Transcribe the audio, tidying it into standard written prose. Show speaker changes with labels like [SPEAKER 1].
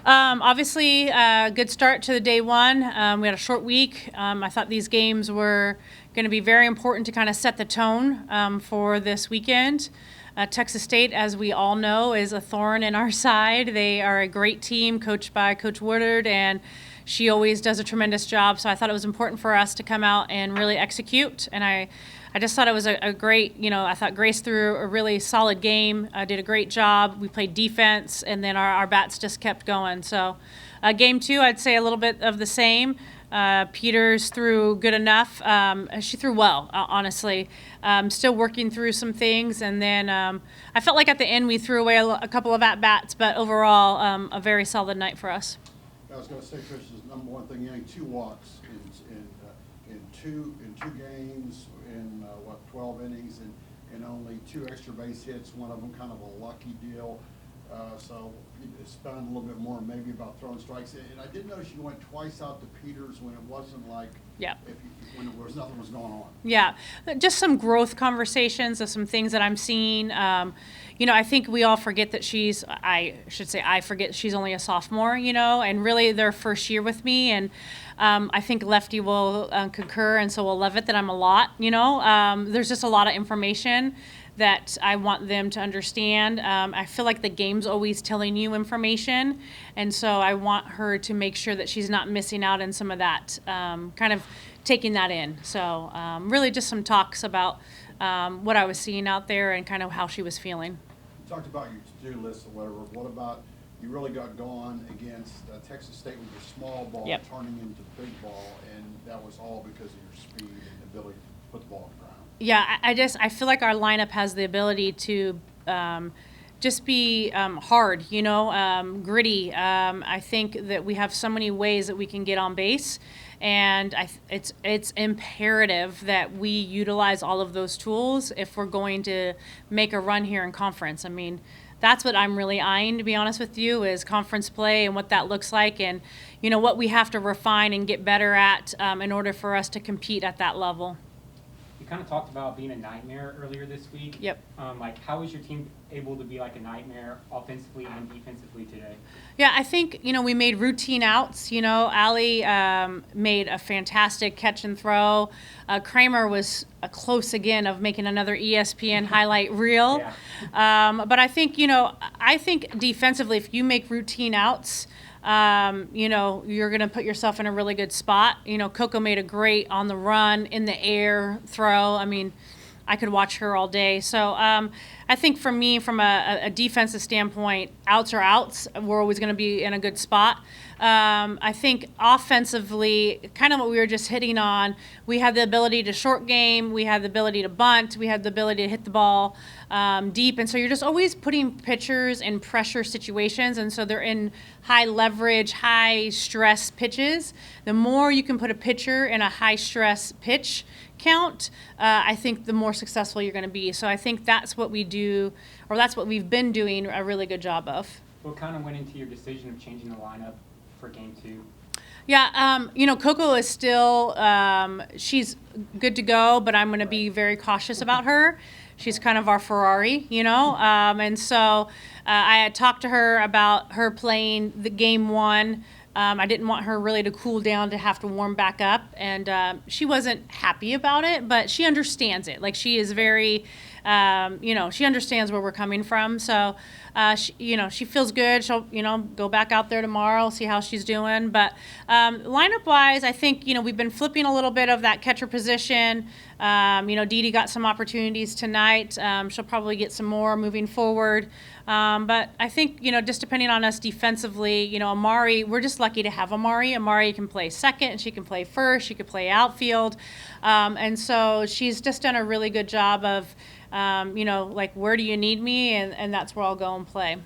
[SPEAKER 1] Obviously, good start to the day one. We had a short week. I thought these games were going to be very important to kind of set the tone for this weekend. Texas State, as we all know, is a thorn in our side. They are a great team coached by Coach Woodard, and she always does a tremendous job. So I thought it was important for us to come out and really execute. And I just thought it was a great, I thought Grace threw a really solid game, did a great job. We played defense, and then our bats just kept going. So game two, I'd say a little bit of the same. Peters threw good enough. She threw well, honestly. Still working through some things. And then I felt like at the end we threw away a couple of at-bats, but overall a very solid night for us.
[SPEAKER 2] I was going to say, Trisha's number one thing, getting 2 walks in two games in 12 innings, and only 2 extra base hits. One of them kind of a lucky deal. So spend a little bit more maybe about throwing strikes. And I did notice you went twice out to Peters when it wasn't like when nothing was going on.
[SPEAKER 1] Yeah, just some growth conversations of some things that I'm seeing. I think we all forget that I forget she's only a sophomore, and really their first year with me. And I think Lefty will concur, and so will Levitt, that I'm a lot, There's just a lot of information that I want them to understand. I feel like the game's always telling you information, and so I want her to make sure that she's not missing out on some of that, kind of taking that in. So really just some talks about what I was seeing out there and kind of how she was feeling.
[SPEAKER 2] You talked about your to-do list or whatever. What about you really got going against Texas State with your small ball turning into big ball, and that was all because of your speed and ability to put the ball on the ground?
[SPEAKER 1] Yeah, I feel like our lineup has the ability to just be hard, gritty. I think that we have so many ways that we can get on base, and it's imperative that we utilize all of those tools if we're going to make a run here in conference. I mean, that's what I'm really eyeing, to be honest with you, is conference play and what that looks like, and what we have to refine and get better at in order for us to compete at that level.
[SPEAKER 3] Kind of talked about being a nightmare earlier this week.
[SPEAKER 1] Yep.
[SPEAKER 3] How was your team able to be like a nightmare offensively and defensively today?
[SPEAKER 1] Yeah, I think, we made routine outs. Allie made a fantastic catch and throw. Kramer was close again of making another ESPN highlight reel.
[SPEAKER 3] Yeah.
[SPEAKER 1] But I think, I think defensively, if you make routine outs, you're going to put yourself in a really good spot. Coco made a great on the run, in the air throw. I mean, I could watch her all day. So I think for me, from a defensive standpoint, outs are outs. We're always going to be in a good spot. I think offensively, kind of what we were just hitting on, we had the ability to short game, we had the ability to bunt, we had the ability to hit the ball deep. And so you're just always putting pitchers in pressure situations. And so they're in high leverage, high stress pitches. The more you can put a pitcher in a high stress pitch count, I think the more successful you're going to be. So I think that's what we do, or that's what we've been doing a really good job of.
[SPEAKER 3] What kind of went into your decision of changing the lineup for game 2?
[SPEAKER 1] Yeah, Coco is still, she's good to go, but I'm going to be very cautious about her. She's kind of our Ferrari, and so I had talked to her about her playing the game 1. I didn't want her really to cool down to have to warm back up, and she wasn't happy about it, but she understands it. Like, she is very, she understands where we're coming from. So, she feels good. She'll, go back out there tomorrow, see how she's doing. But lineup-wise, I think, we've been flipping a little bit of that catcher position. Dee Dee got some opportunities tonight. She'll probably get some more moving forward. But I think, just depending on us defensively, Amari, we're just lucky to have Amari. Amari can play second, she can play first, she can play outfield. And so she's just done a really good job of, where do you need me? And that's where I'll go and play.